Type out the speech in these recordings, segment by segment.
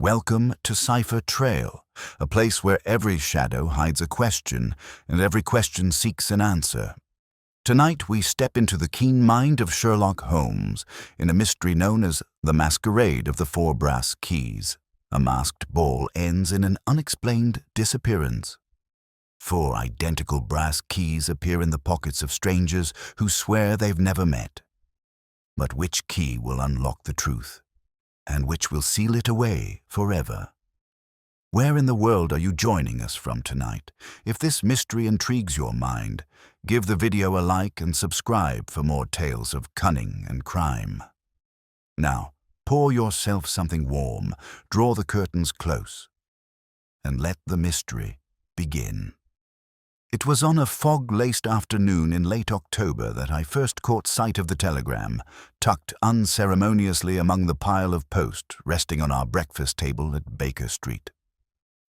Welcome to Cipher Trail, a place where every shadow hides a question and every question seeks an answer. Tonight we step into the keen mind of Sherlock Holmes in a mystery known as the Masquerade of the Four Brass Keys. A masked ball ends in an unexplained disappearance. 4 identical brass keys appear in the pockets of strangers who swear they've never met. But which key will unlock the truth, and which will seal it away forever? Where in the world are you joining us from tonight? If this mystery intrigues your mind, give the video a like and subscribe for more tales of cunning and crime. Now, pour yourself something warm, draw the curtains close, and let the mystery begin. It was on a fog-laced afternoon in late October that I first caught sight of the telegram, tucked unceremoniously among the pile of post resting on our breakfast table at Baker Street.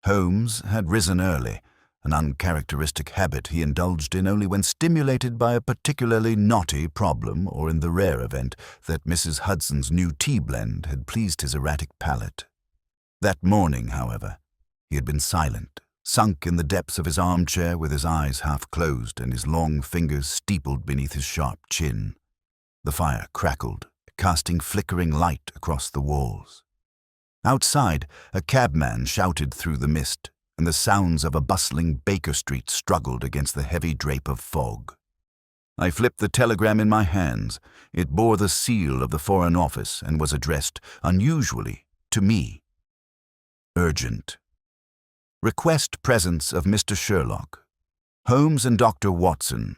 Holmes had risen early, an uncharacteristic habit he indulged in only when stimulated by a particularly knotty problem or in the rare event that Mrs. Hudson's new tea blend had pleased his erratic palate. That morning, however, he had been silent, sunk in the depths of his armchair with his eyes half closed and his long fingers steepled beneath his sharp chin. The fire crackled, casting flickering light across the walls. Outside, a cabman shouted through the mist, and the sounds of a bustling Baker Street struggled against the heavy drape of fog. I flipped the telegram in my hands. It bore the seal of the Foreign Office and was addressed, unusually, to me. Urgent. Request presence of Mr. Sherlock. Holmes and Dr. Watson.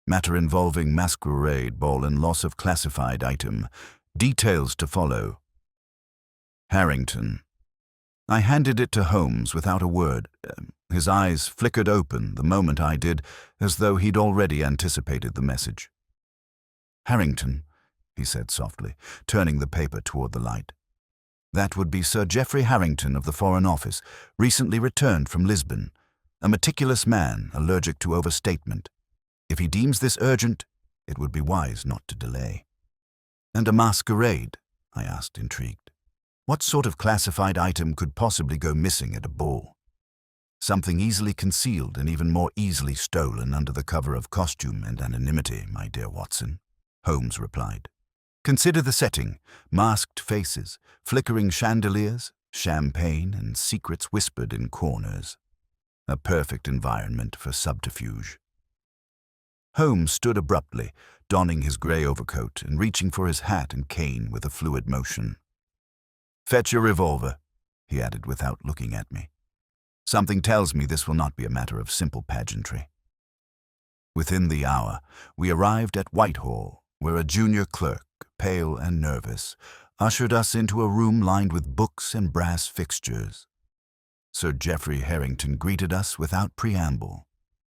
Matter involving Masquerade ball and loss of classified item. Details to follow. Harrington. I handed it to Holmes without a word. His eyes flickered open the moment I did, as though he'd already anticipated the message. Harrington, he said softly, turning the paper toward the light. That would be Sir Geoffrey Harrington of the Foreign Office, recently returned from Lisbon, a meticulous man allergic to overstatement. If he deems this urgent, it would be wise not to delay. And a masquerade? I asked, intrigued. What sort of classified item could possibly go missing at a ball? Something easily concealed and even more easily stolen under the cover of costume and anonymity, my dear Watson, Holmes replied. Consider the setting: masked faces, flickering chandeliers, champagne, and secrets whispered in corners. A perfect environment for subterfuge. Holmes stood abruptly, donning his grey overcoat and reaching for his hat and cane with a fluid motion. Fetch your revolver, he added without looking at me. Something tells me this will not be a matter of simple pageantry. Within the hour, we arrived at Whitehall, where a junior clerk, pale and nervous, ushered us into a room lined with books and brass fixtures. Sir Geoffrey Harrington greeted us without preamble.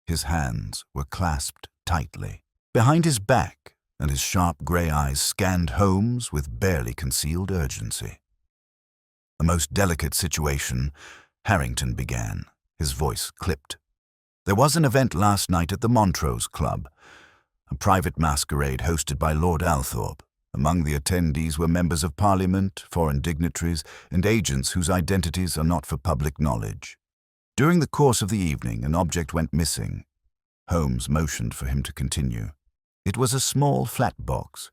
His hands were clasped tightly behind his back, and his sharp grey eyes scanned Holmes with barely concealed urgency. A most delicate situation, Harrington began, his voice clipped. There was an event last night at the Montrose Club, a private masquerade hosted by Lord Althorp. Among the attendees were members of Parliament, foreign dignitaries, and agents whose identities are not for public knowledge. During the course of the evening, an object went missing. Holmes motioned for him to continue. It was a small flat box,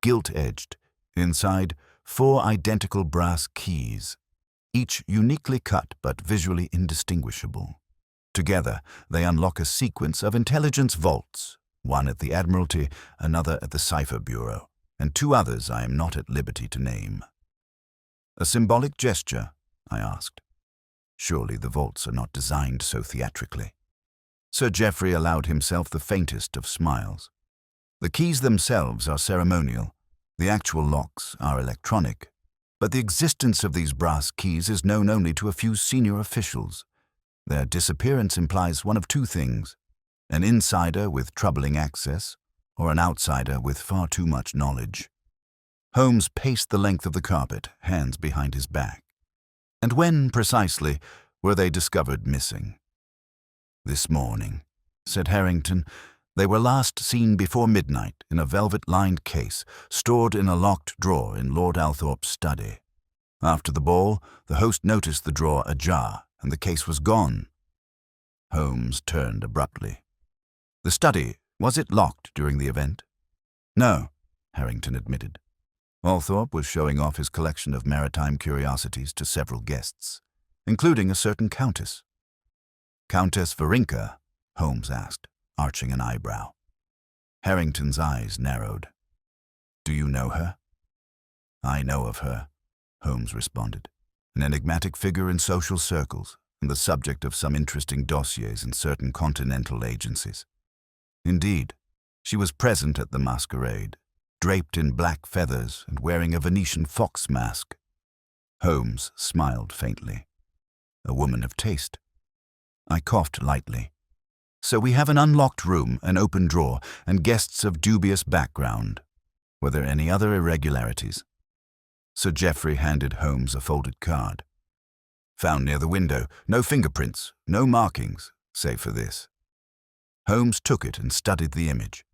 gilt-edged. Inside, 4 identical brass keys, each uniquely cut but visually indistinguishable. Together, they unlock a sequence of intelligence vaults, one at the Admiralty, another at the Cipher Bureau, and 2 others I am not at liberty to name. A symbolic gesture? I asked. Surely the vaults are not designed so theatrically. Sir Geoffrey allowed himself the faintest of smiles. The keys themselves are ceremonial. The actual locks are electronic, but the existence of these brass keys is known only to a few senior officials. Their disappearance implies one of 2 things: an insider with troubling access, or an outsider with far too much knowledge. Holmes paced the length of the carpet, hands behind his back. And when, precisely, were they discovered missing? This morning, said Harrington. They were last seen before midnight in a velvet-lined case, stored in a locked drawer in Lord Althorp's study. After the ball, the host noticed the drawer ajar, and the case was gone. Holmes turned abruptly. The study, was it locked during the event? No, Harrington admitted. Althorpe was showing off his collection of maritime curiosities to several guests, including a certain countess. Countess Varinka? Holmes asked, arching an eyebrow. Harrington's eyes narrowed. Do you know her? I know of her, Holmes responded. An enigmatic figure in social circles, and the subject of some interesting dossiers in certain continental agencies. Indeed, she was present at the Masquerade, draped in black feathers and wearing a Venetian fox mask. Holmes smiled faintly. A woman of taste. I coughed lightly. So we have an unlocked room, an open drawer, and guests of dubious background. Were there any other irregularities? Sir Geoffrey handed Holmes a folded card. Found near the window. No fingerprints, no markings, save for this. Holmes took it and studied the image.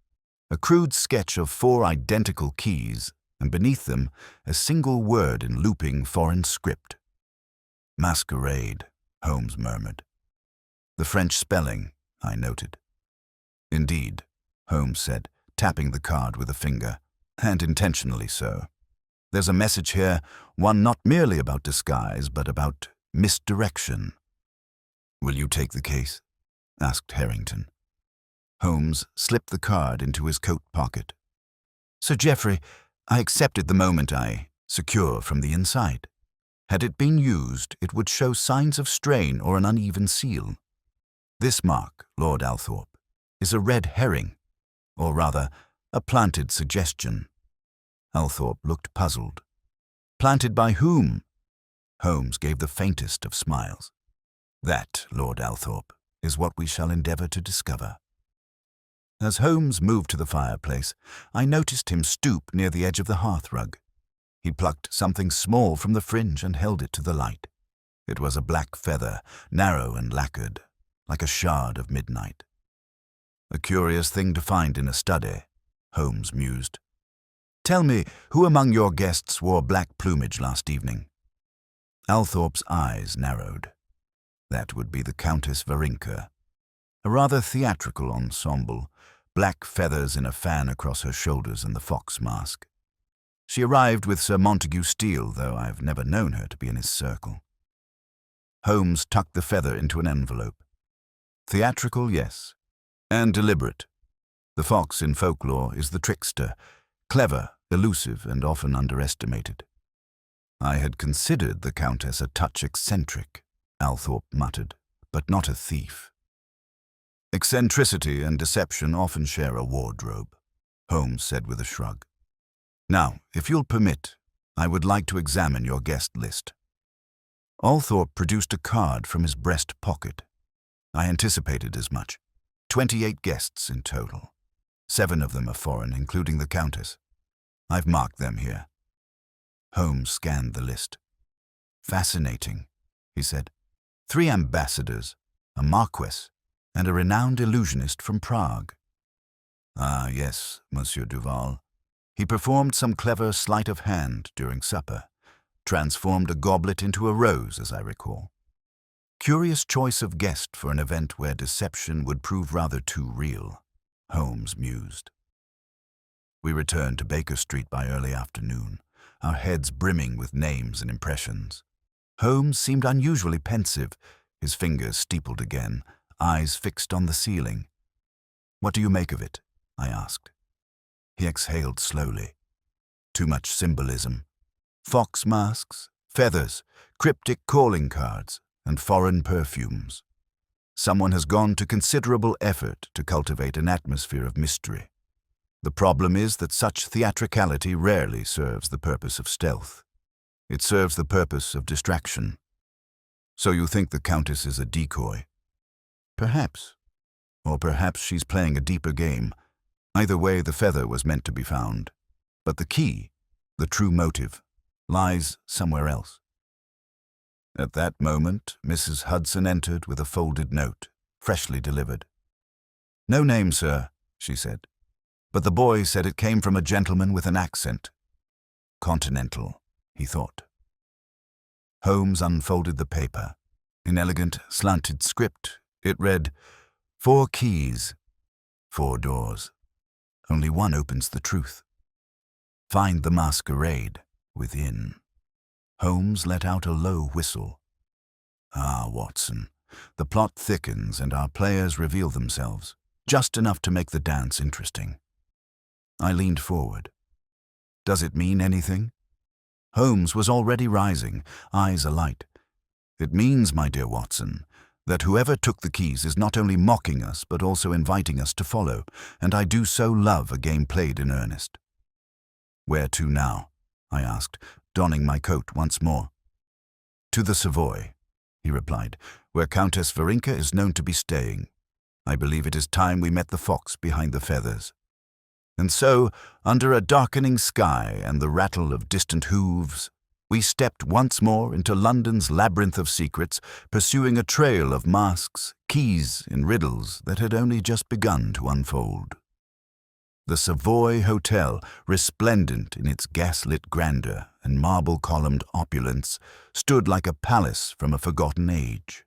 A crude sketch of 4 identical keys, and beneath them a single word in looping foreign script. Masquerade, Holmes murmured. The French spelling, I noted. Indeed, Holmes said, tapping the card with a finger, and intentionally so. There's a message here, one not merely about disguise, but about misdirection. Will you take the case? Asked Harrington. Holmes slipped the card into his coat pocket. Sir Geoffrey, I accepted the moment secure from the inside. Had it been used, it would show signs of strain or an uneven seal. This mark, Lord Althorpe, is a red herring, or rather, a planted suggestion. Althorpe looked puzzled. Planted by whom? Holmes gave the faintest of smiles. That, Lord Althorpe, is what we shall endeavour to discover. As Holmes moved to the fireplace, I noticed him stoop near the edge of the hearthrug. He plucked something small from the fringe and held it to the light. It was a black feather, narrow and lacquered, like a shard of midnight. A curious thing to find in a study, Holmes mused. Tell me, who among your guests wore black plumage last evening? Althorpe's eyes narrowed. That would be the Countess Varinka. A rather theatrical ensemble, black feathers in a fan across her shoulders and the fox mask. She arrived with Sir Montague Steele, though I've never known her to be in his circle. Holmes tucked the feather into an envelope. Theatrical, yes, and deliberate. The fox in folklore is the trickster, clever, elusive, and often underestimated. I had considered the Countess a touch eccentric, Althorpe muttered, but not a thief. Eccentricity and deception often share a wardrobe, Holmes said with a shrug. Now, if you'll permit, I would like to examine your guest list. Althorpe produced a card from his breast pocket. I anticipated as much. 28 guests in total. 7 of them are foreign, including the Countess. I've marked them here. Holmes scanned the list. Fascinating, he said. 3 ambassadors, a marquess, and a renowned illusionist from Prague. Ah, yes, Monsieur Duval. He performed some clever sleight of hand during supper, transformed a goblet into a rose, as I recall. Curious choice of guest for an event where deception would prove rather too real, Holmes mused. We returned to Baker Street by early afternoon, our heads brimming with names and impressions. Holmes seemed unusually pensive, his fingers steepled again, eyes fixed on the ceiling. What do you make of it? I asked. He exhaled slowly. Too much symbolism. Fox masks, feathers, cryptic calling cards, and foreign perfumes. Someone has gone to considerable effort to cultivate an atmosphere of mystery. The problem is that such theatricality rarely serves the purpose of stealth. It serves the purpose of distraction. So you think the Countess is a decoy? Perhaps. Or perhaps she's playing a deeper game. Either way, the feather was meant to be found. But the key, the true motive, lies somewhere else. At that moment, Mrs. Hudson entered with a folded note, freshly delivered. No name, sir, she said. But the boy said it came from a gentleman with an accent. Continental, he thought. Holmes unfolded the paper. In elegant, slanted script, it read, 4 keys, 4 doors. Only one opens the truth. Find the masquerade within. Holmes let out a low whistle. Ah, Watson, the plot thickens and our players reveal themselves, just enough to make the dance interesting. I leaned forward. Does it mean anything? Holmes was already rising, eyes alight. It means, my dear Watson, that whoever took the keys is not only mocking us but also inviting us to follow, and I do so love a game played in earnest. Where to now? I asked, donning my coat once more. To the Savoy, he replied, where Countess Varinka is known to be staying. I believe it is time we met the fox behind the feathers. And so, under a darkening sky and the rattle of distant hooves, we stepped once more into London's labyrinth of secrets, pursuing a trail of masks, keys, and riddles that had only just begun to unfold. The Savoy Hotel, resplendent in its gaslit grandeur and marble-columned opulence, stood like a palace from a forgotten age.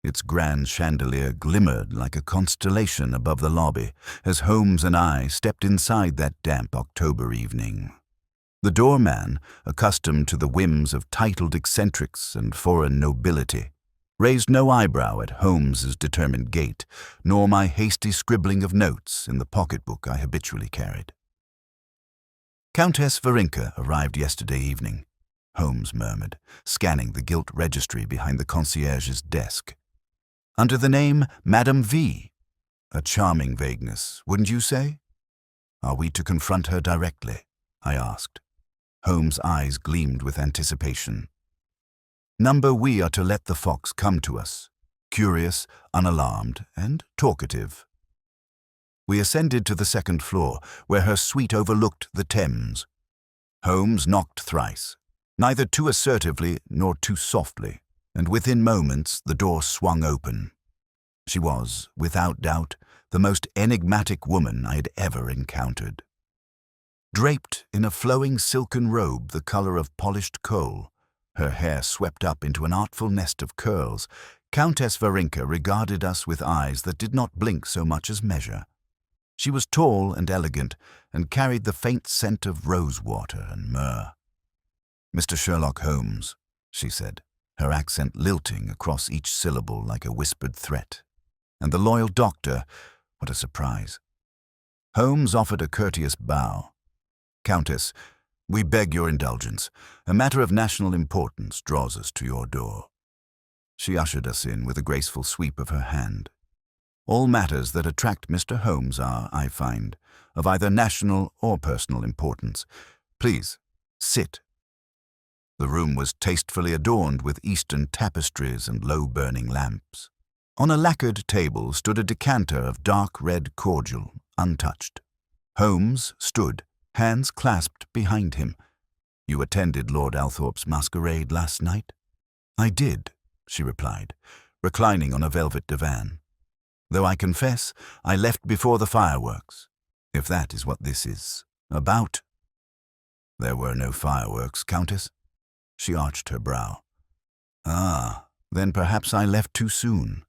Its grand chandelier glimmered like a constellation above the lobby as Holmes and I stepped inside that damp October evening. The doorman, accustomed to the whims of titled eccentrics and foreign nobility, raised no eyebrow at Holmes's determined gait, nor my hasty scribbling of notes in the pocketbook I habitually carried. Countess Varinka arrived yesterday evening, Holmes murmured, scanning the gilt registry behind the concierge's desk. Under the name Madame V. A charming vagueness, wouldn't you say? Are we to confront her directly? I asked. Holmes' eyes gleamed with anticipation. Number, we are to let the fox come to us, curious, unalarmed, and talkative. We ascended to the 2nd floor, where her suite overlooked the Thames. Holmes knocked thrice, neither too assertively nor too softly, and within moments the door swung open. She was, without doubt, the most enigmatic woman I had ever encountered. Draped in a flowing silken robe the color of polished coal, her hair swept up into an artful nest of curls, Countess Varinka regarded us with eyes that did not blink so much as measure. She was tall and elegant, and carried the faint scent of rosewater and myrrh. Mr. Sherlock Holmes, she said, her accent lilting across each syllable like a whispered threat. And the loyal doctor, what a surprise. Holmes offered a courteous bow. Countess, we beg your indulgence. A matter of national importance draws us to your door. She ushered us in with a graceful sweep of her hand. All matters that attract Mr. Holmes are, I find, of either national or personal importance. Please, sit. The room was tastefully adorned with Eastern tapestries and low-burning lamps. On a lacquered table stood a decanter of dark red cordial, untouched. Holmes stood, hands clasped behind him. You attended Lord Althorp's masquerade last night? I did, she replied, reclining on a velvet divan. Though I confess, I left before the fireworks, if that is what this is about. There were no fireworks, Countess. She arched her brow. Ah, then perhaps I left too soon.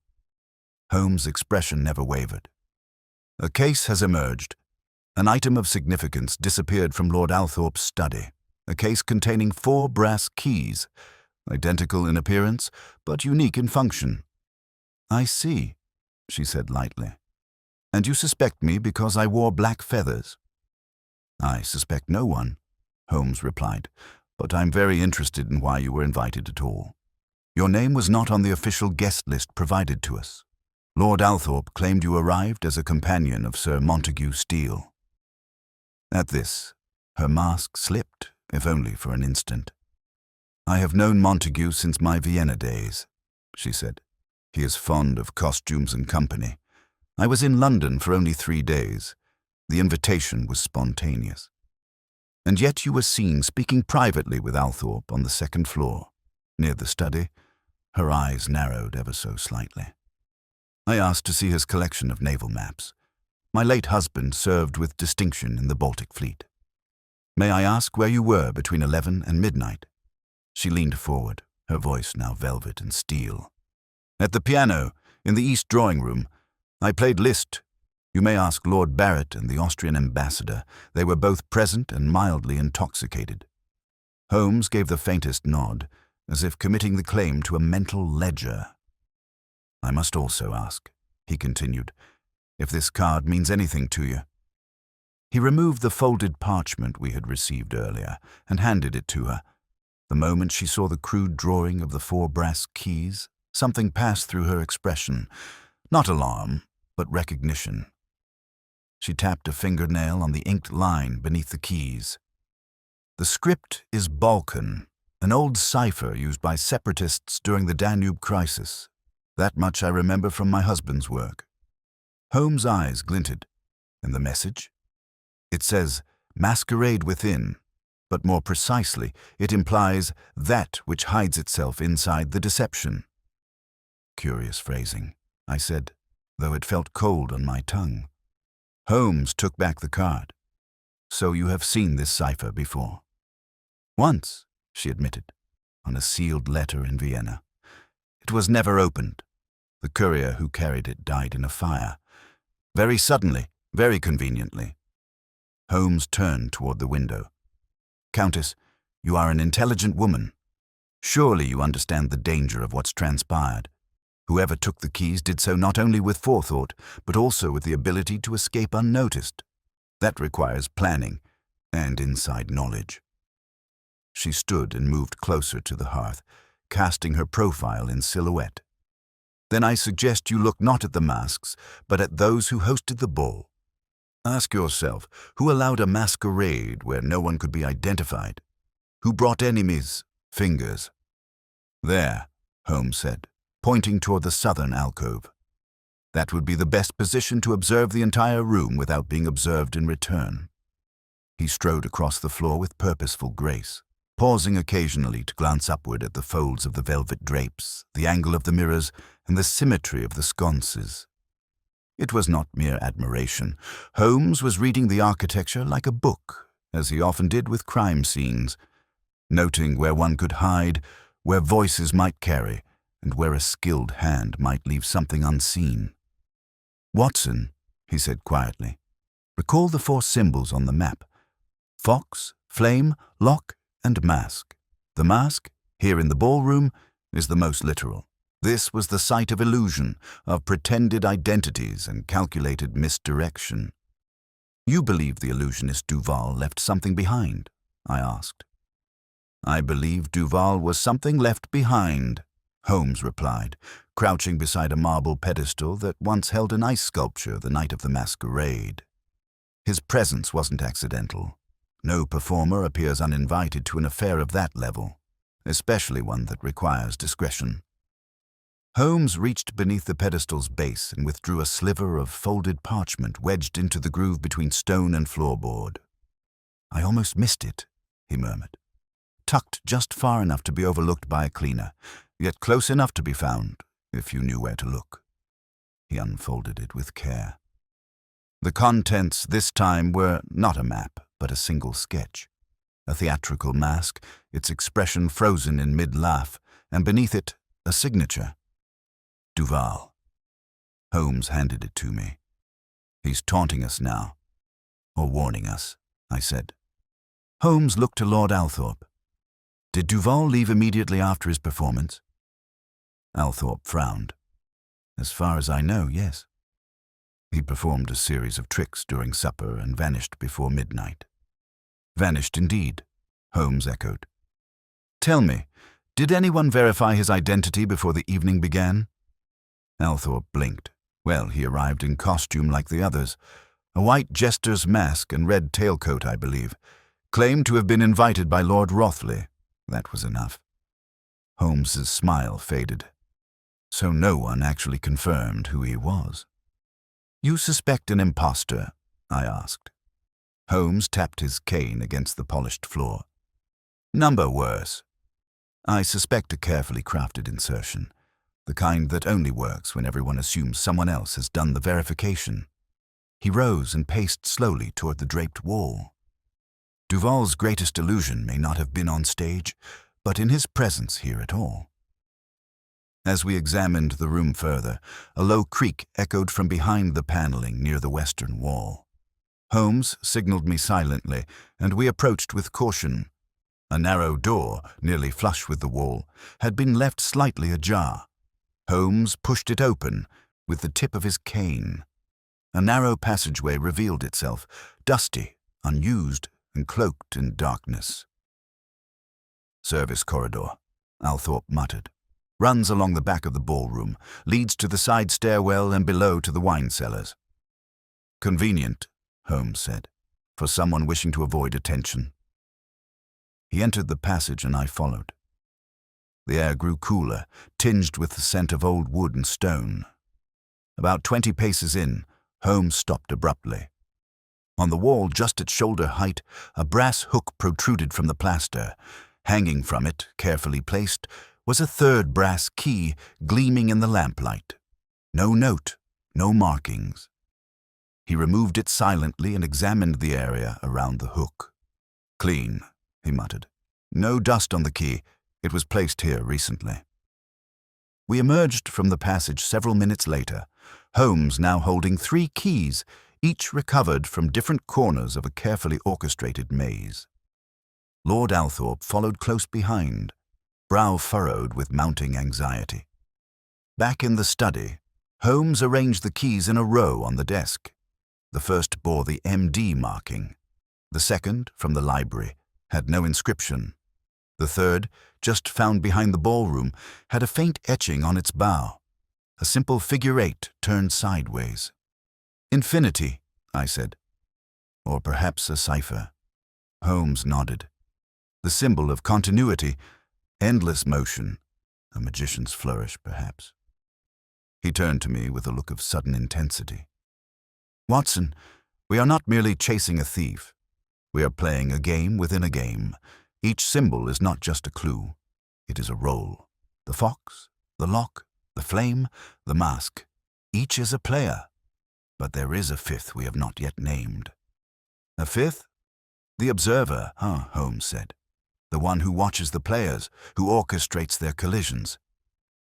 Holmes' expression never wavered. A case has emerged. An item of significance disappeared from Lord Althorp's study, a case containing 4 brass keys, identical in appearance, but unique in function. I see, she said lightly. And you suspect me because I wore black feathers? I suspect no one, Holmes replied, but I'm very interested in why you were invited at all. Your name was not on the official guest list provided to us. Lord Althorp claimed you arrived as a companion of Sir Montague Steele. At this, her mask slipped, if only for an instant. I have known Montague since my Vienna days, she said. He is fond of costumes and company. I was in London for only 3 days. The invitation was spontaneous. And yet you were seen speaking privately with Althorp on the 2nd floor, near the study. Her eyes narrowed ever so slightly. I asked to see his collection of naval maps. My late husband served with distinction in the Baltic Fleet. May I ask where you were between 11 and midnight? She leaned forward, her voice now velvet and steel. "At the piano, in the East drawing room. I played Liszt. You may ask Lord Barrett and the Austrian ambassador. They were both present and mildly intoxicated." Holmes gave the faintest nod, as if committing the claim to a mental ledger. "I must also ask," he continued, "if this card means anything to you." He removed the folded parchment we had received earlier and handed it to her. The moment she saw the crude drawing of the 4 brass keys, something passed through her expression, not alarm, but recognition. She tapped a fingernail on the inked line beneath the keys. "The script is Balkan, an old cipher used by separatists during the Danube crisis. That much I remember from my husband's work." Holmes' eyes glinted. "And the message?" "It says, 'Masquerade within,' but more precisely, it implies that which hides itself inside the deception." "Curious phrasing," I said, though it felt cold on my tongue. Holmes took back the card. "So you have seen this cipher before?" "Once," she admitted, "on a sealed letter in Vienna. It was never opened. The courier who carried it died in a fire. Very suddenly, very conveniently." Holmes turned toward the window. "Countess, you are an intelligent woman. Surely you understand the danger of what's transpired. Whoever took the keys did so not only with forethought, but also with the ability to escape unnoticed. That requires planning and inside knowledge." She stood and moved closer to the hearth, casting her profile in silhouette. "Then I suggest you look not at the masks, but at those who hosted the ball. Ask yourself, who allowed a masquerade where no one could be identified? Who brought enemies, fingers?" "There," Holmes said, pointing toward the southern alcove. "That would be the best position to observe the entire room without being observed in return." He strode across the floor with purposeful grace, pausing occasionally to glance upward at the folds of the velvet drapes, the angle of the mirrors, and the symmetry of the sconces. It was not mere admiration. Holmes was reading the architecture like a book, as he often did with crime scenes, noting where one could hide, where voices might carry, and where a skilled hand might leave something unseen. "Watson," he said quietly, "recall the 4 symbols on the map: fox, flame, lock, and mask. The mask, here in the ballroom, is the most literal. This was the site of illusion, of pretended identities and calculated misdirection." "You believe the illusionist Duval left something behind?" I asked. "I believe Duval was something left behind," Holmes replied, crouching beside a marble pedestal that once held an ice sculpture the night of the Masquerade. "His presence wasn't accidental. No performer appears uninvited to an affair of that level, especially one that requires discretion." Holmes reached beneath the pedestal's base and withdrew a sliver of folded parchment wedged into the groove between stone and floorboard. "I almost missed it," he murmured. "Tucked just far enough to be overlooked by a cleaner, yet close enough to be found, if you knew where to look." He unfolded it with care. The contents this time were not a map, but a single sketch. A theatrical mask, its expression frozen in mid-laugh, and beneath it, a signature. "Duval." Holmes handed it to me. "He's taunting us now. Or warning us," I said. Holmes looked to Lord Althorpe. "Did Duval leave immediately after his performance?" Althorpe frowned. "As far as I know, yes. He performed a series of tricks during supper and vanished before midnight." "Vanished indeed," Holmes echoed. "Tell me, did anyone verify his identity before the evening began?" Althorpe blinked. "Well, he arrived in costume like the others. A white jester's mask and red tailcoat, I believe. Claimed to have been invited by Lord Rothley. That was enough." Holmes's smile faded. "So no one actually confirmed who he was?" "You suspect an impostor?" I asked. Holmes tapped his cane against the polished floor. "Number worse. I suspect a carefully crafted insertion, the kind that only works when everyone assumes someone else has done the verification." He rose and paced slowly toward the draped wall. "Duval's greatest illusion may not have been on stage, but in his presence here at all. As we examined the room further, a low creak echoed from behind the paneling near the western wall. Holmes signaled me silently, and we approached with caution. A narrow door, nearly flush with the wall, had been left slightly ajar. Holmes pushed it open with the tip of his cane. A narrow passageway revealed itself, dusty, unused, and cloaked in darkness. "Service corridor," Althorpe muttered. "Runs along the back of the ballroom, leads to the side stairwell and below to the wine cellars." "Convenient," Holmes said, "for someone wishing to avoid attention." He entered the passage and I followed. The air grew cooler, tinged with the scent of old wood and stone. About 20 paces in, Holmes stopped abruptly. On the wall just at shoulder height, a brass hook protruded from the plaster. Hanging from it, carefully placed, was a third brass key gleaming in the lamplight. No note, no markings. He removed it silently and examined the area around the hook. "Clean," he muttered. "No dust on the key. It was placed here recently." We emerged from the passage several minutes later, Holmes now holding 3 keys, each recovered from different corners of a carefully orchestrated maze. Lord Althorpe followed close behind, brow furrowed with mounting anxiety. Back in the study, Holmes arranged the keys in a row on the desk. The first bore the MD marking. The second, from the library, had no inscription. The third, just found behind the ballroom, had a faint etching on its bow, a simple figure 8 turned sideways. "Infinity," I said. "Or perhaps a cipher." Holmes nodded. "The symbol of continuity, endless motion, a magician's flourish, perhaps." He turned to me with a look of sudden intensity. "Watson, we are not merely chasing a thief. We are playing a game within a game. Each symbol is not just a clue. It is a role. The fox, the lock, the flame, the mask. Each is a player. But there is a fifth we have not yet named." "A fifth?" "The observer, Holmes said. "The one who watches the players, who orchestrates their collisions."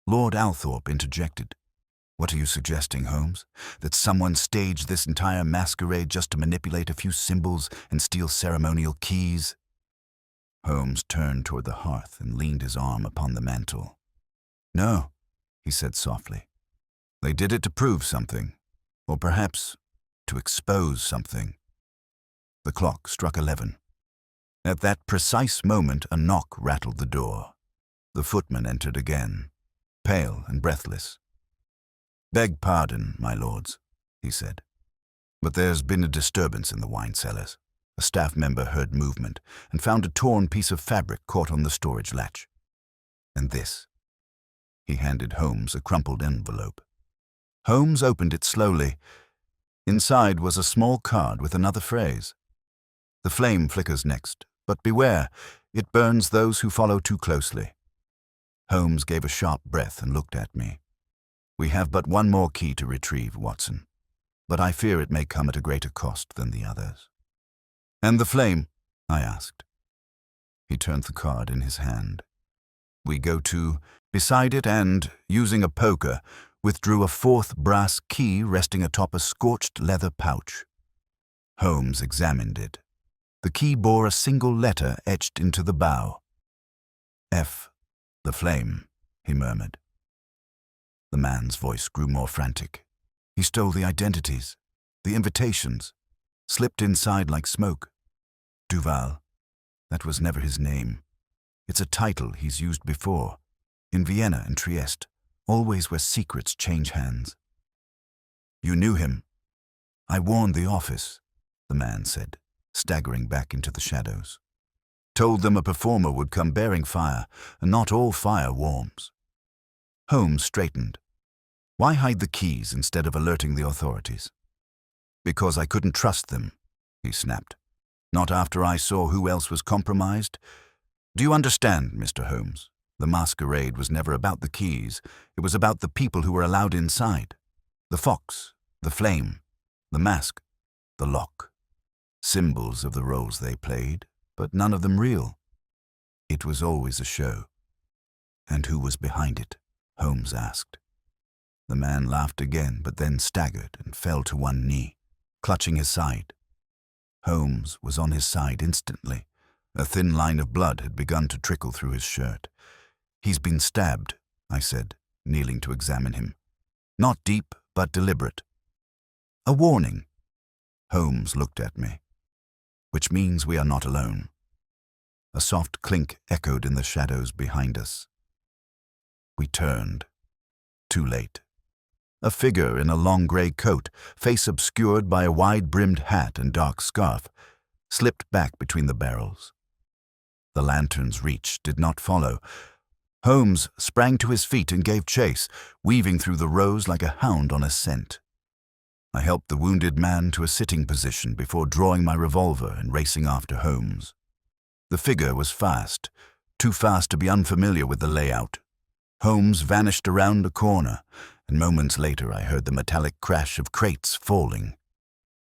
Lord Althorpe interjected. "What are you suggesting, Holmes? That someone staged this entire masquerade just to manipulate a few symbols and steal ceremonial keys?" Holmes turned toward the hearth and leaned his arm upon the mantel. "No," he said softly. "They did it to prove something, or perhaps to expose something." The clock struck 11. At that precise moment, a knock rattled the door. The footman entered again, pale and breathless. "Beg pardon, my lords," he said, "but there's been a disturbance in the wine cellars." A staff member heard movement and found a torn piece of fabric caught on the storage latch. "And this." He handed Holmes a crumpled envelope. Holmes opened it slowly. Inside was a small card with another phrase. "The flame flickers next, but beware, it burns those who follow too closely." Holmes gave a sharp breath and looked at me. "We have but one more key to retrieve, Watson, but I fear it may come at a greater cost than the others." "And the flame?" I asked. He turned the card in his hand. "We go to beside it and, using a poker, withdrew a 4th brass key resting atop a scorched leather pouch." Holmes examined it. The key bore a single letter etched into the bow. "F, the flame," he murmured. The man's voice grew more frantic. "He stole the identities, the invitations, slipped inside like smoke. Duval, that was never his name. It's a title he's used before, in Vienna and Trieste, always where secrets change hands." "You knew him?" "I warned the office," the man said, staggering back into the shadows. "Told them a performer would come bearing fire, and not all fire warms." Holmes straightened. "Why hide the keys instead of alerting the authorities?" "Because I couldn't trust them," he snapped. "Not after I saw who else was compromised. Do you understand, Mr. Holmes? The masquerade was never about the keys. It was about the people who were allowed inside. The fox, the flame, the mask, the lock. Symbols of the roles they played, but none of them real. It was always a show. And who was behind it? Holmes asked. The man laughed again, but then staggered and fell to one knee, clutching his side. Holmes was on his side instantly. A thin line of blood had begun to trickle through his shirt. "He's been stabbed," I said, kneeling to examine him. "Not deep, but deliberate." "A warning." Holmes looked at me. "Which means we are not alone." A soft clink echoed in the shadows behind us. We turned. Too late. A figure in a long grey coat, face obscured by a wide-brimmed hat and dark scarf, slipped back between the barrels. The lantern's reach did not follow. Holmes sprang to his feet and gave chase, weaving through the rows like a hound on a scent. I helped the wounded man to a sitting position before drawing my revolver and racing after Holmes. The figure was fast, too fast to be unfamiliar with the layout. Holmes vanished around a corner, and moments later I heard the metallic crash of crates falling.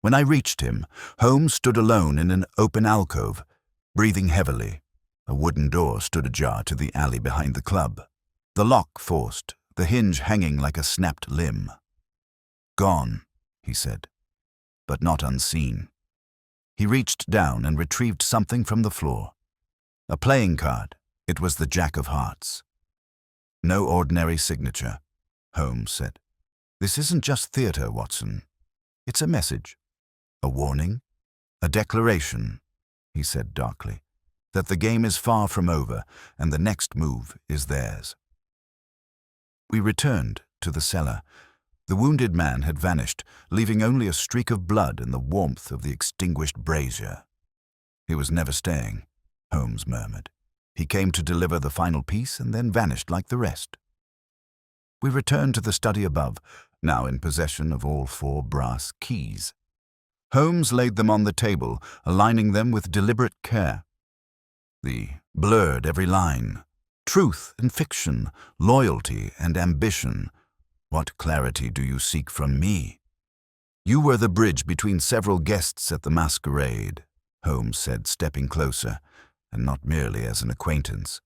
When I reached him, Holmes stood alone in an open alcove, breathing heavily. A wooden door stood ajar to the alley behind the club. The lock forced, the hinge hanging like a snapped limb. "Gone," he said, but not unseen. He reached down and retrieved something from the floor. A playing card. It was the Jack of Hearts. "No ordinary signature," Holmes said. "This isn't just theatre, Watson. It's a message. A warning. A declaration," he said darkly, "that the game is far from over and the next move is theirs." We returned to the cellar. The wounded man had vanished, leaving only a streak of blood and the warmth of the extinguished brazier. "He was never staying," Holmes murmured. "He came to deliver the final piece and then vanished like the rest." We returned to the study above, now in possession of all 4 brass keys. Holmes laid them on the table, aligning them with deliberate care. The blurred every line. Truth and fiction, loyalty and ambition. What clarity do you seek from me? "You were the bridge between several guests at the Masquerade," Holmes said, stepping closer, and not merely as an acquaintance.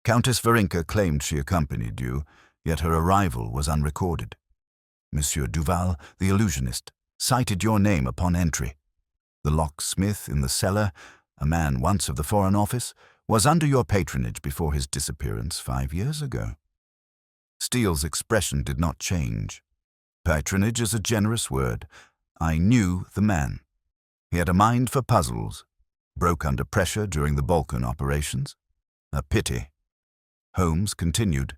"Countess Varenka claimed she accompanied you, yet her arrival was unrecorded. Monsieur Duval, the illusionist, cited your name upon entry. The locksmith in the cellar, a man once of the Foreign Office, was under your patronage before his disappearance 5 years ago." Steele's expression did not change. Patronage is a generous word. I knew the man. He had a mind for puzzles. Broke under pressure during the Balkan operations. A pity. Holmes continued.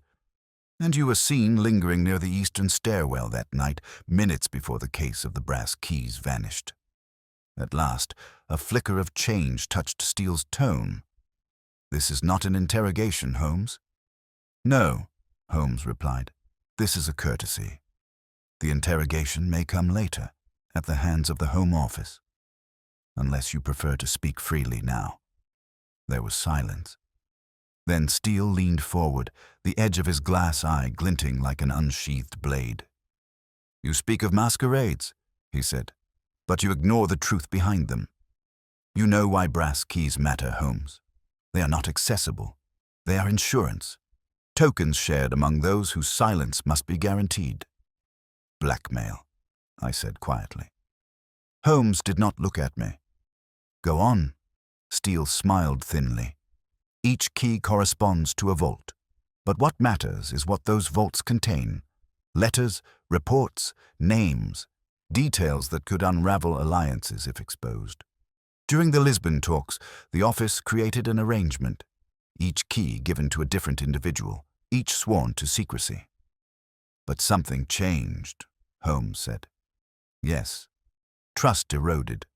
"And you were seen lingering near the eastern stairwell that night, minutes before the case of the brass keys vanished." At last, a flicker of change touched Steele's tone. "This is not an interrogation, Holmes." "No," Holmes replied. "This is a courtesy. The interrogation may come later, at the hands of the Home Office, unless you prefer to speak freely now." There was silence. Then Steele leaned forward, the edge of his glass eye glinting like an unsheathed blade. "You speak of masquerades," he said, "but you ignore the truth behind them. You know why brass keys matter, Holmes. They are not accessible. They are insurance. Tokens shared among those whose silence must be guaranteed." "Blackmail," I said quietly. Holmes did not look at me. "Go on." Steele smiled thinly. "Each key corresponds to a vault. But what matters is what those vaults contain. Letters, reports, names, details that could unravel alliances if exposed. During the Lisbon talks, the office created an arrangement, each key given to a different individual, each sworn to secrecy." "But something changed," Holmes said. "Yes. Trust eroded.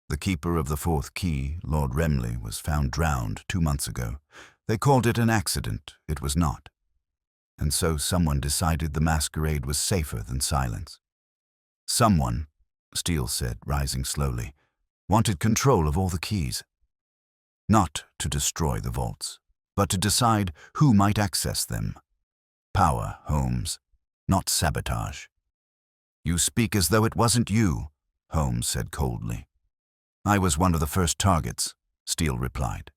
The keeper of the 4th key, Lord Remley, was found drowned 2 months ago. They called it an accident. It was not. And so someone decided the Masquerade was safer than silence. Someone," Steele said, rising slowly, "wanted control of all the keys. Not to destroy the vaults, but to decide who might access them. Power, Holmes, not sabotage." "You speak as though it wasn't you," Holmes said coldly. "I was one of the first targets," Steele replied.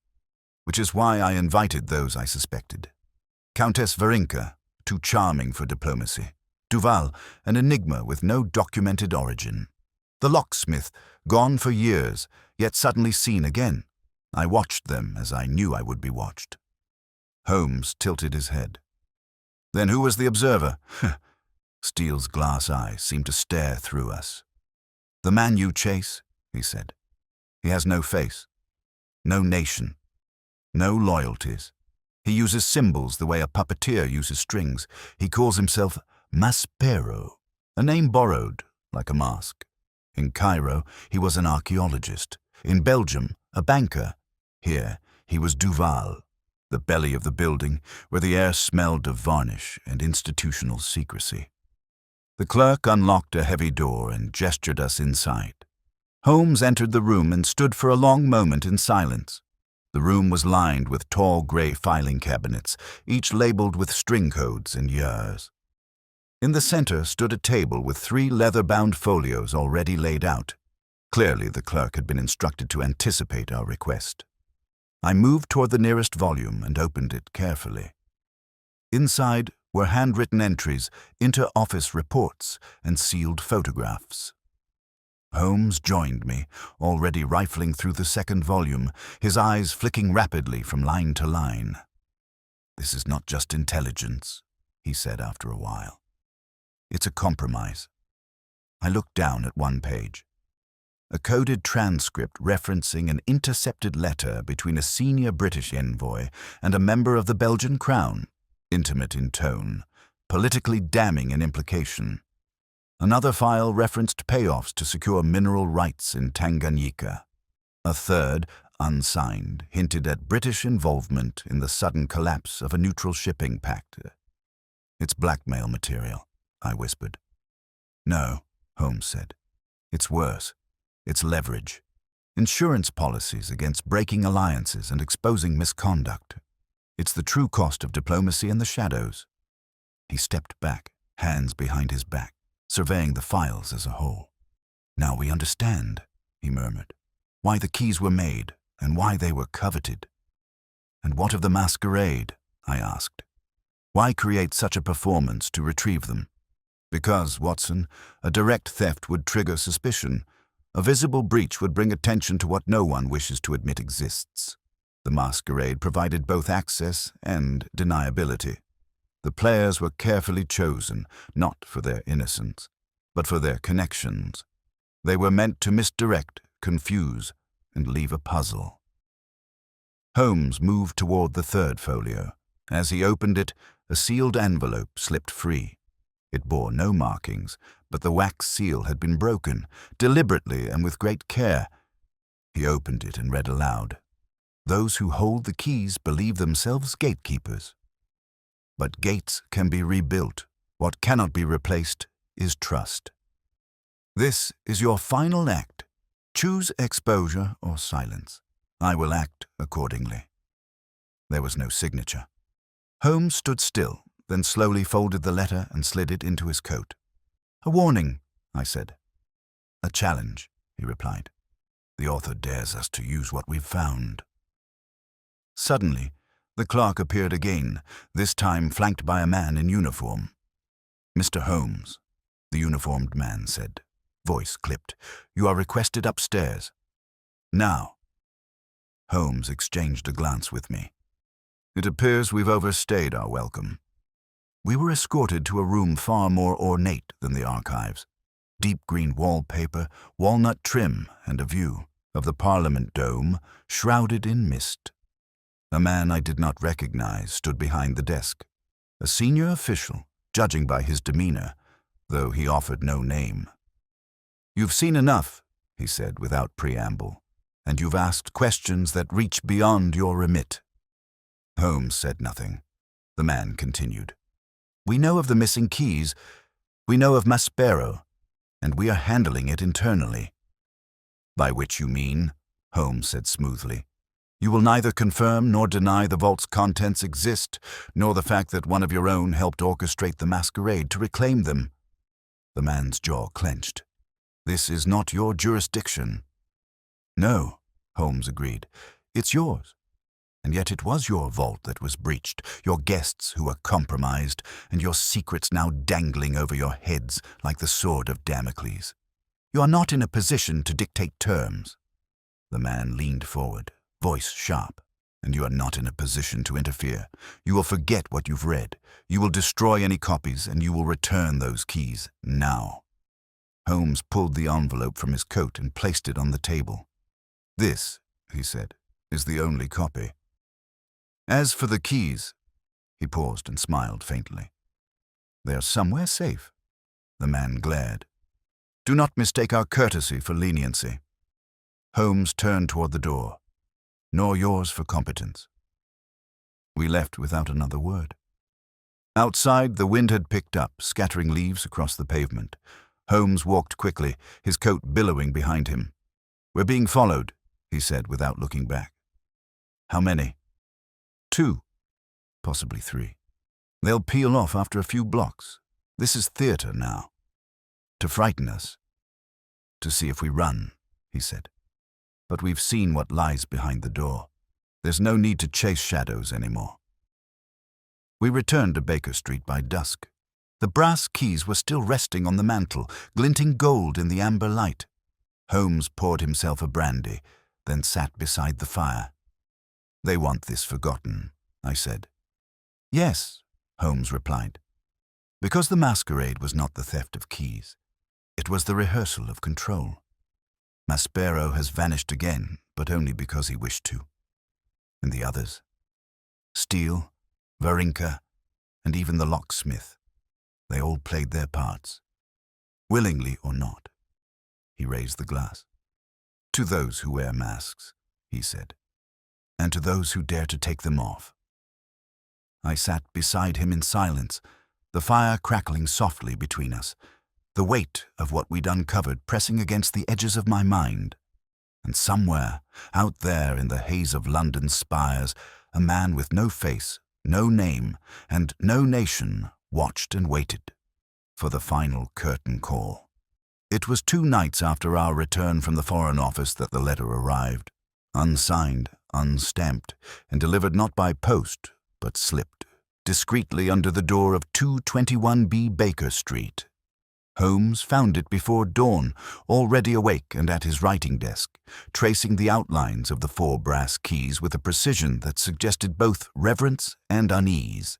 which is why I invited those I suspected. Countess Varinka, too charming for diplomacy. Duval, an enigma with no documented origin. The locksmith, gone for years, yet suddenly seen again. I watched them as I knew I would be watched. Holmes tilted his head. Then who was the observer? Steele's glass eyes seemed to stare through us. The man you chase, he said. He has no face, no nation, no loyalties. He uses symbols the way a puppeteer uses strings. He calls himself Maspero, a name borrowed, like a mask. In Cairo, he was an archaeologist. In Belgium, a banker. Here, he was Duval, the belly of the building, where the air smelled of varnish and institutional secrecy. The clerk unlocked a heavy door and gestured us inside. Holmes entered the room and stood for a long moment in silence. The room was lined with tall grey filing cabinets, each labelled with string codes and years. In the center stood a table with 3 leather-bound folios already laid out. Clearly, the clerk had been instructed to anticipate our request. I moved toward the nearest volume and opened it carefully. Inside were handwritten entries, inter-office reports, and sealed photographs. Holmes joined me, already rifling through the second volume, his eyes flicking rapidly from line to line. "This is not just intelligence," he said after a while. "It's a compromise." I looked down at one page. A coded transcript referencing an intercepted letter between a senior British envoy and a member of the Belgian Crown, intimate in tone, politically damning in implication. Another file referenced payoffs to secure mineral rights in Tanganyika. A third, unsigned, hinted at British involvement in the sudden collapse of a neutral shipping pact. "It's blackmail material," I whispered. "No," Holmes said. "It's worse. It's leverage. Insurance policies against breaking alliances and exposing misconduct. It's the true cost of diplomacy in the shadows." He stepped back, hands behind his back, surveying the files as a whole. "Now we understand," he murmured, "why the keys were made and why they were coveted." "And what of the Masquerade?" I asked. "Why create such a performance to retrieve them?" "Because, Watson, a direct theft would trigger suspicion. A visible breach would bring attention to what no one wishes to admit exists. The Masquerade provided both access and deniability. The players were carefully chosen, not for their innocence, but for their connections. They were meant to misdirect, confuse, and leave a puzzle." Holmes moved toward the third folio. As he opened it, a sealed envelope slipped free. It bore no markings, but the wax seal had been broken, deliberately and with great care. He opened it and read aloud. "Those who hold the keys believe themselves gatekeepers. But gates can be rebuilt. What cannot be replaced is trust. This is your final act. Choose exposure or silence. I will act accordingly." There was no signature. Holmes stood still, then slowly folded the letter and slid it into his coat. "A warning," I said. "A challenge," he replied. "The author dares us to use what we've found." Suddenly, the clerk appeared again, this time flanked by a man in uniform. "Mr. Holmes," the uniformed man said, voice clipped, "you are requested upstairs. Now." Holmes exchanged a glance with me. "It appears we've overstayed our welcome." We were escorted to a room far more ornate than the archives. Deep green wallpaper, walnut trim, and a view of the Parliament dome shrouded in mist. A man I did not recognize stood behind the desk. A senior official, judging by his demeanor, though he offered no name. "You've seen enough," he said without preamble, "and you've asked questions that reach beyond your remit." Holmes said nothing. The man continued. "We know of the missing keys. We know of Maspero, and we are handling it internally." "By which you mean," Holmes said smoothly, "you will neither confirm nor deny the vault's contents exist, nor the fact that one of your own helped orchestrate the Masquerade to reclaim them." The man's jaw clenched. "This is not your jurisdiction." "No," Holmes agreed. "It's yours. And yet it was your vault that was breached, your guests who were compromised, and your secrets now dangling over your heads like the sword of Damocles. You are not in a position to dictate terms." The man leaned forward, voice sharp. "And you are not in a position to interfere. You will forget what you've read. You will destroy any copies, and you will return those keys now." Holmes pulled the envelope from his coat and placed it on the table. "This," he said, "is the only copy. As for the keys," he paused and smiled faintly. "They are somewhere safe." The man glared. "Do not mistake our courtesy for leniency." Holmes turned toward the door. "Nor yours for competence." We left without another word. Outside, the wind had picked up, scattering leaves across the pavement. Holmes walked quickly, his coat billowing behind him. "We're being followed," he said without looking back. "How many?" "2, possibly 3. They'll peel off after a few blocks. This is theater now. To frighten us. To see if we run," he said. "But we've seen what lies behind the door. There's no need to chase shadows anymore." We returned to Baker Street by dusk. The brass keys were still resting on the mantel, glinting gold in the amber light. Holmes poured himself a brandy, then sat beside the fire. "They want this forgotten," I said. "Yes," Holmes replied. "Because the masquerade was not the theft of keys. It was the rehearsal of control. Maspero has vanished again, but only because he wished to. And the others? Steele, Varinka, and even the locksmith. They all played their parts. Willingly or not." He raised the glass. "To those who wear masks," he said, "and to those who dare to take them off." I sat beside him in silence, the fire crackling softly between us, the weight of what we'd uncovered pressing against the edges of my mind. And somewhere, out there in the haze of London's spires, a man with no face, no name, and no nation watched and waited for the final curtain call. It was 2 nights after our return from the Foreign Office that the letter arrived, unsigned, unstamped, and delivered not by post, but slipped, discreetly under the door of 221B Baker Street. Holmes found it before dawn, already awake and at his writing desk, tracing the outlines of the 4 brass keys with a precision that suggested both reverence and unease.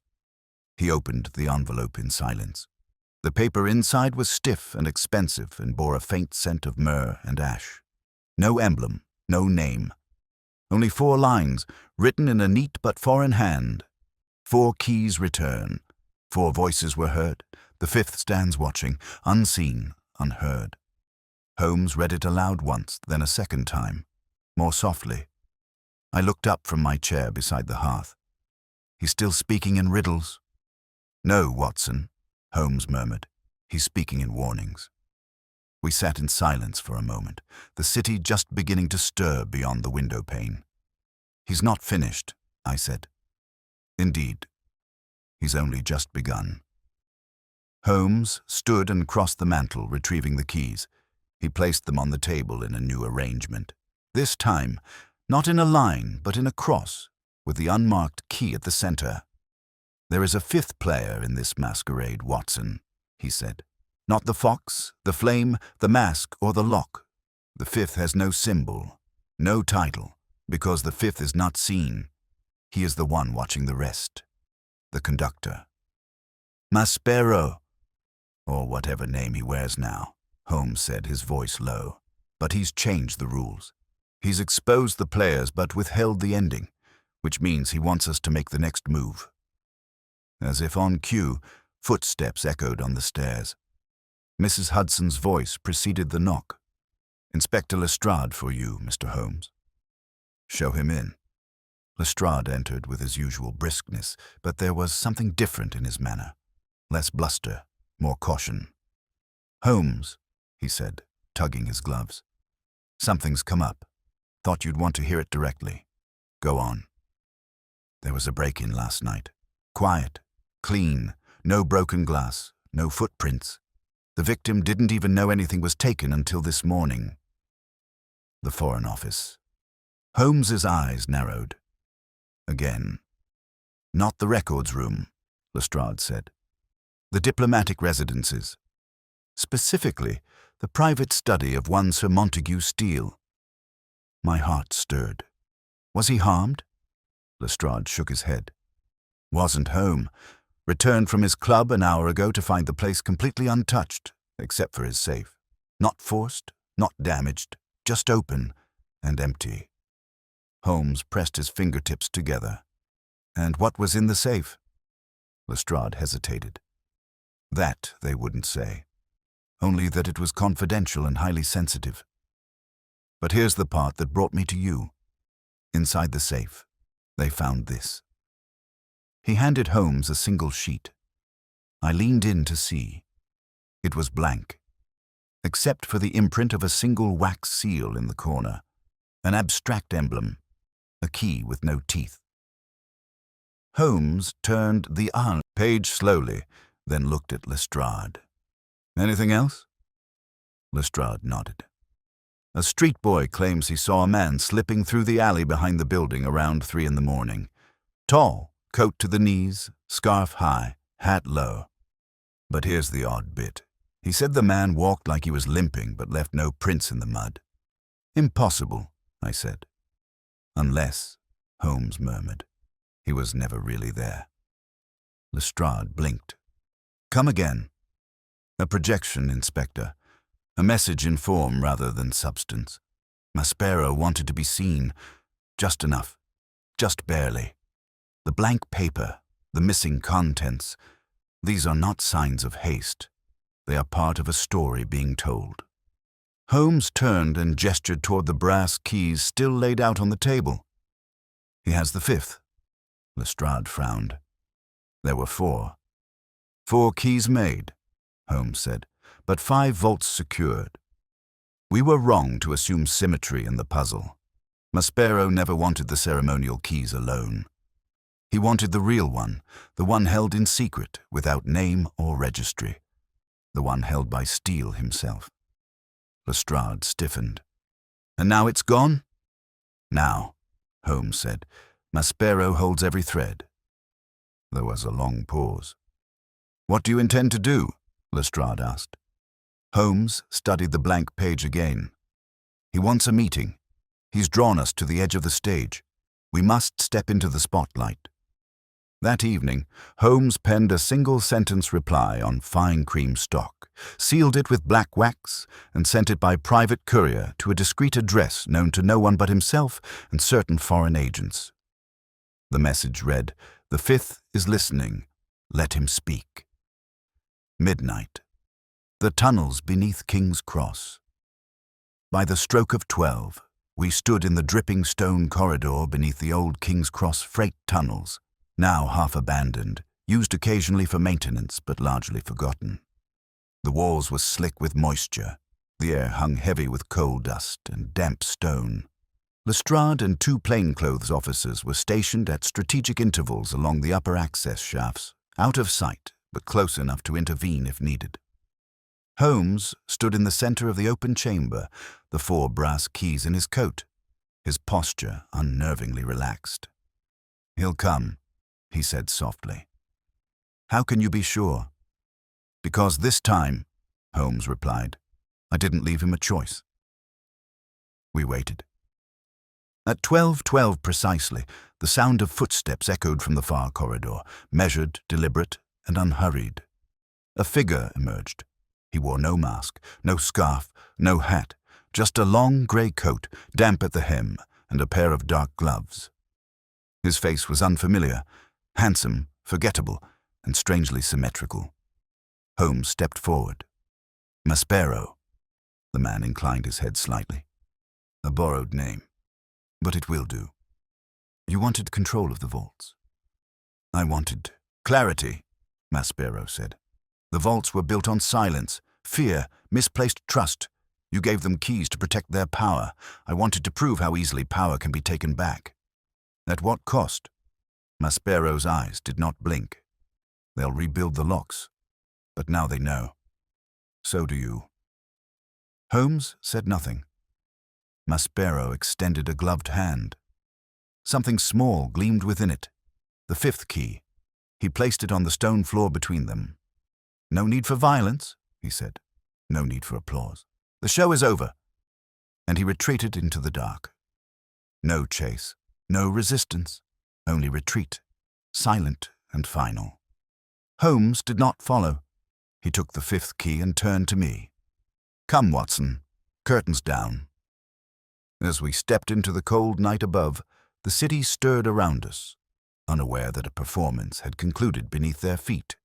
He opened the envelope in silence. The paper inside was stiff and expensive and bore a faint scent of myrrh and ash. No emblem, no name. Only 4 lines, written in a neat but foreign hand. 4 keys return. 4 voices were heard. The 5th stands watching, unseen, unheard. Holmes read it aloud once, then a second time, more softly. I looked up from my chair beside the hearth. "He's still speaking in riddles?" "No, Watson," Holmes murmured. "He's speaking in warnings." We sat in silence for a moment, the city just beginning to stir beyond the window pane. "He's not finished," I said. "Indeed. He's only just begun." Holmes stood and crossed the mantel, retrieving the keys. He placed them on the table in a new arrangement. This time, not in a line, but in a cross, with the unmarked key at the center. "There is a 5th player in this masquerade, Watson," he said. "Not the fox, the flame, the mask, or the lock. The 5th has no symbol, no title, because the 5th is not seen. He is the one watching the rest. The conductor. Maspero, or whatever name he wears now," Holmes said, his voice low. "But he's changed the rules. He's exposed the players but withheld the ending, which means he wants us to make the next move." As if on cue, footsteps echoed on the stairs. Mrs. Hudson's voice preceded the knock. "Inspector Lestrade for you, Mr. Holmes." "Show him in." Lestrade entered with his usual briskness, but there was something different in his manner. Less bluster, more caution. "Holmes," he said, tugging his gloves. "Something's come up. Thought you'd want to hear it directly. Go on." "There was a break-in last night. Quiet, clean, no broken glass, no footprints. The victim didn't even know anything was taken until this morning." "The Foreign Office." Holmes's eyes narrowed. Again. Not the records room, Lestrade said. The diplomatic residences. Specifically, the private study of one Sir Montague Steele. My heart stirred. Was he harmed? Lestrade shook his head. Wasn't home. Returned from his club an hour ago to find the place completely untouched, except for his safe. Not forced, not damaged, just open and empty. Holmes pressed his fingertips together. And what was in the safe? Lestrade hesitated. That they wouldn't say. Only that it was confidential and highly sensitive. But here's the part that brought me to you. Inside the safe, they found this. He handed Holmes a single sheet. I leaned in to see. It was blank, except for the imprint of a single wax seal in the corner, an abstract emblem, a key with no teeth. Holmes turned the page slowly, then looked at Lestrade. Anything else? Lestrade nodded. A street boy claims he saw a man slipping through the alley behind the building around 3 a.m. Tall, coat to the knees, scarf high, hat low. But here's the odd bit. He said the man walked like he was limping but left no prints in the mud. Impossible, I said. Unless, Holmes murmured. He was never really there. Lestrade blinked. Come again. A projection, Inspector. A message in form rather than substance. Maspero wanted to be seen. Just enough. Just barely. The blank paper, the missing contents, these are not signs of haste. They are part of a story being told. Holmes turned and gestured toward the brass keys still laid out on the table. He has the 5th. Lestrade frowned. There were 4. 4 keys made, Holmes said, but 5 vaults secured. We were wrong to assume symmetry in the puzzle. Maspero never wanted the ceremonial keys alone. He wanted the real one, the one held in secret, without name or registry, the one held by Steele himself. Lestrade stiffened. And now it's gone? Now, Holmes said. Maspero holds every thread. There was a long pause. What do you intend to do? Lestrade asked. Holmes studied the blank page again. He wants a meeting. He's drawn us to the edge of the stage. We must step into the spotlight. That evening, Holmes penned a single-sentence reply on fine cream stock, sealed it with black wax, and sent it by private courier to a discreet address known to no one but himself and certain foreign agents. The message read, "The 5th is listening. Let him speak." Midnight. The tunnels beneath King's Cross. By the stroke of 12, we stood in the dripping stone corridor beneath the old King's Cross freight tunnels, now half abandoned, used occasionally for maintenance but largely forgotten. The walls were slick with moisture. The air hung heavy with coal dust and damp stone. Lestrade and 2 plainclothes officers were stationed at strategic intervals along the upper access shafts, out of sight but close enough to intervene if needed. Holmes stood in the center of the open chamber, the 4 brass keys in his coat, his posture unnervingly relaxed. "He'll come," he said softly. "How can you be sure?" "Because this time," Holmes replied, "I didn't leave him a choice." We waited. At 12:12 precisely, the sound of footsteps echoed from the far corridor, measured, deliberate, and unhurried. A figure emerged. He wore no mask, no scarf, no hat, just a long grey coat, damp at the hem, and a pair of dark gloves. His face was unfamiliar, handsome, forgettable, and strangely symmetrical. Holmes stepped forward. "Maspero." The man inclined his head slightly. "A borrowed name, but it will do. You wanted control of the vaults." "I wanted clarity," Maspero said. "The vaults were built on silence, fear, misplaced trust. You gave them keys to protect their power. I wanted to prove how easily power can be taken back." "At what cost?" Maspero's eyes did not blink. "They'll rebuild the locks, but now they know. So do you." Holmes said nothing. Maspero extended a gloved hand. Something small gleamed within it. The fifth key. He placed it on the stone floor between them. "No need for violence," he said. "No need for applause. The show is over." And he retreated into the dark. No chase, no resistance, only retreat, silent and final. Holmes did not follow. He took the fifth key and turned to me. "Come, Watson, curtains down." As we stepped into the cold night above, the city stirred around us, unaware that a performance had concluded beneath their feet.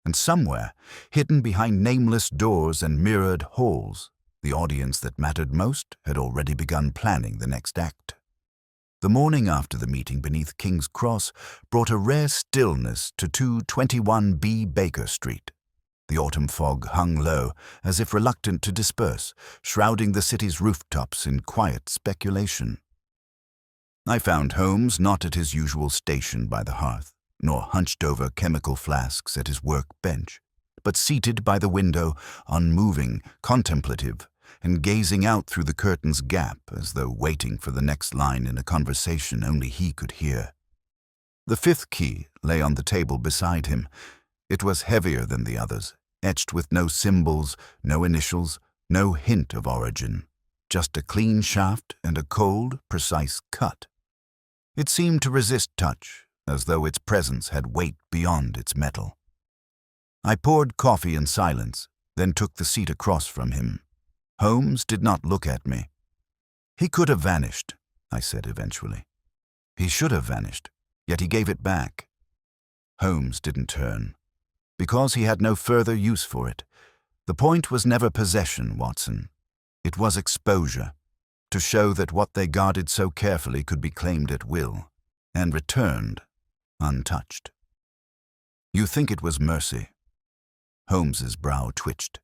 And somewhere, hidden behind nameless doors and mirrored halls, the audience that mattered most had already begun planning the next act. The morning after the meeting beneath King's Cross brought a rare stillness to 221B Baker Street. The autumn fog hung low, as if reluctant to disperse, shrouding the city's rooftops in quiet speculation. I found Holmes not at his usual station by the hearth, nor hunched over chemical flasks at his work bench, but seated by the window, unmoving, contemplative, and gazing out through the curtain's gap as though waiting for the next line in a conversation only he could hear. The fifth key lay on the table beside him. It was heavier than the others, etched with no symbols, no initials, no hint of origin, just a clean shaft and a cold, precise cut. It seemed to resist touch, as though its presence had weight beyond its metal. I poured coffee in silence, then took the seat across from him. Holmes did not look at me. "He could have vanished," I said eventually. "He should have vanished, yet he gave it back." Holmes didn't turn, because he had no further use for it. The point was never possession, Watson. It was exposure, to show that what they guarded so carefully could be claimed at will, and returned, untouched. "You think it was mercy?" Holmes's brow twitched.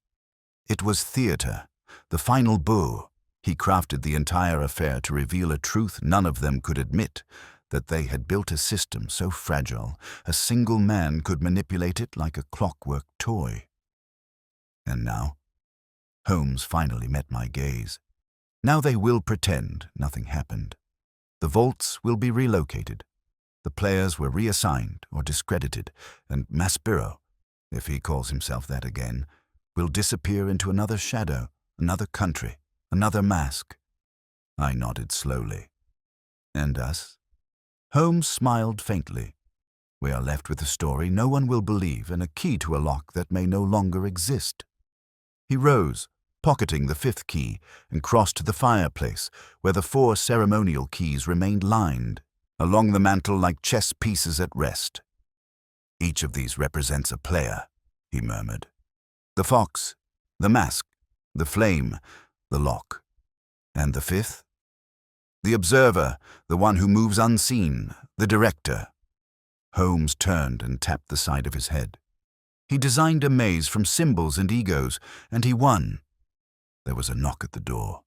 "It was theater, the final bow. He crafted the entire affair to reveal a truth none of them could admit, that they had built a system so fragile, a single man could manipulate it like a clockwork toy. And now?" Holmes finally met my gaze. "Now they will pretend nothing happened. The vaults will be relocated. The players were reassigned or discredited, and Masquerade, if he calls himself that again, will disappear into another shadow, another country, another mask." I nodded slowly. "And us?" Holmes smiled faintly. "We are left with a story no one will believe and a key to a lock that may no longer exist." He rose, pocketing the fifth key, and crossed to the fireplace, where the 4 ceremonial keys remained lined, along the mantel like chess pieces at rest. "Each of these represents a player," he murmured. "The fox, the mask, the flame, the lock. And the fifth? The observer, the one who moves unseen, the director." Holmes turned and tapped the side of his head. "He designed a maze from symbols and egos, and he won." There was a knock at the door.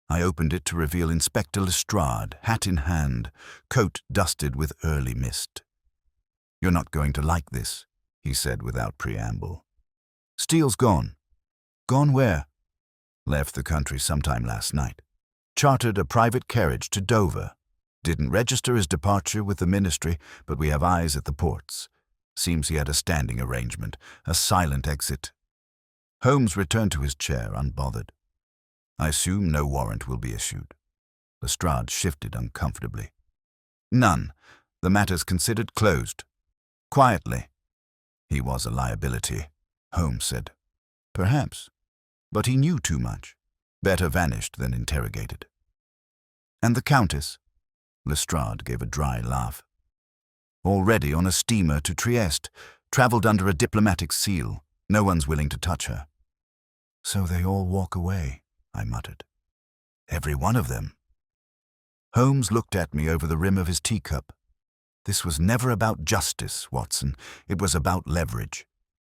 I opened it to reveal Inspector Lestrade, hat in hand, coat dusted with early mist. "You're not going to like this," he said without preamble. "Steele's gone." "Gone where?" "Left the country sometime last night. Chartered a private carriage to Dover. Didn't register his departure with the ministry, but we have eyes at the ports. Seems he had a standing arrangement, a silent exit." Holmes returned to his chair, unbothered. "I assume no warrant will be issued." Lestrade shifted uncomfortably. "None. The matter's considered closed." Quietly. "He was a liability," Holmes said. "Perhaps. But he knew too much. Better vanished than interrogated." "And the Countess?" Lestrade gave a dry laugh. "Already on a steamer to Trieste, travelled under a diplomatic seal. No one's willing to touch her." "So they all walk away," I muttered. "Every one of them." Holmes looked at me over the rim of his teacup. "This was never about justice, Watson. It was about leverage.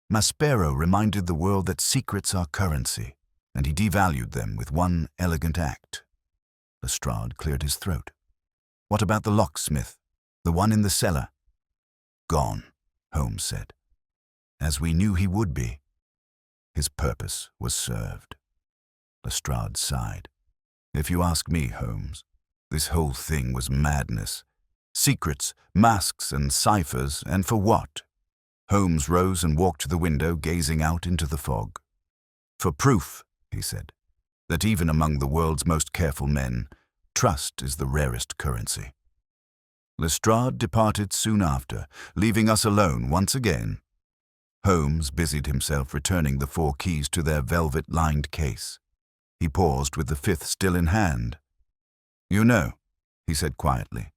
Maspero reminded the world that secrets are currency, and he devalued them with one elegant act." Lestrade cleared his throat. "What about the locksmith, the one in the cellar?" "Gone," Holmes said. "As we knew he would be. His purpose was served." Lestrade sighed. "If you ask me, Holmes, this whole thing was madness. Secrets, masks and ciphers, and for what? Holmes rose and walked to the window, gazing out into the fog. For proof, he said, that even among the world's most careful men, trust is the rarest currency. Lestrade departed soon after, leaving us alone once again. Holmes busied himself returning the 4 keys to their velvet-lined case. He paused with the 5th still in hand. "You know," he said quietly,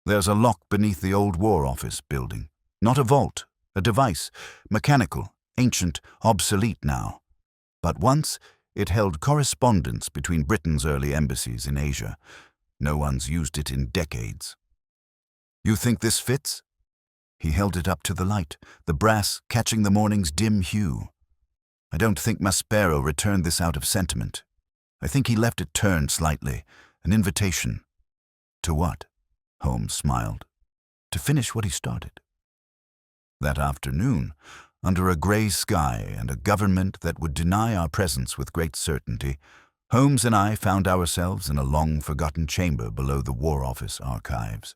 "there's a lock beneath the old War Office building. Not a vault, a device, mechanical, ancient, obsolete now. But once it held correspondence between Britain's early embassies in Asia. No one's used it in decades. You think this fits?" He held it up to the light, the brass catching the morning's dim hue. "I don't think Maspero returned this out of sentiment. I think he left it turned slightly, an invitation." "To what?" Holmes smiled. "To finish what he started." That afternoon, under a grey sky and a government that would deny our presence with great certainty, Holmes and I found ourselves in a long-forgotten chamber below the War Office archives.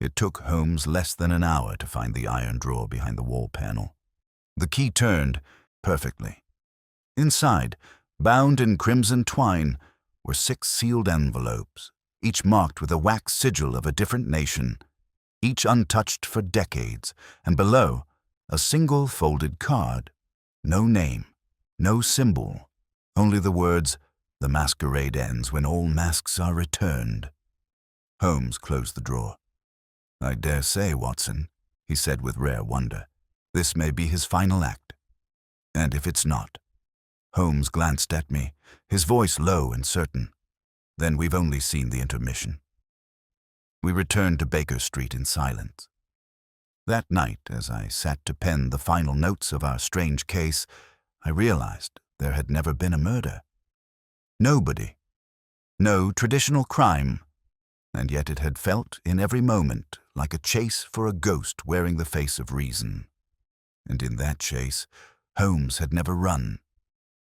It took Holmes less than an hour to find the iron drawer behind the wall panel. The key turned perfectly. Inside, bound in crimson twine, were 6 sealed envelopes, each marked with a wax sigil of a different nation, each untouched for decades, and below, a single folded card. No name, no symbol, only the words, "The masquerade ends when all masks are returned." Holmes closed the drawer. "I dare say, Watson," he said with rare wonder, "this may be his final act. And if it's not—" Holmes glanced at me, his voice low and certain. "Then we've only seen the intermission." We returned to Baker Street in silence. That night, as I sat to pen the final notes of our strange case, I realized there had never been a murder. Nobody. No traditional crime. And yet it had felt, in every moment, like a chase for a ghost wearing the face of reason. And in that chase, Holmes had never run.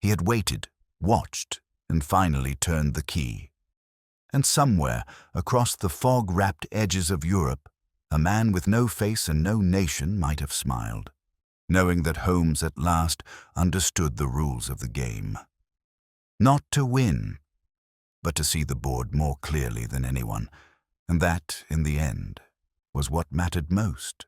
He had waited, watched, and finally turned the key. And somewhere, across the fog-wrapped edges of Europe, a man with no face and no nation might have smiled, knowing that Holmes at last understood the rules of the game. Not to win, but to see the board more clearly than anyone, and that, in the end, was what mattered most.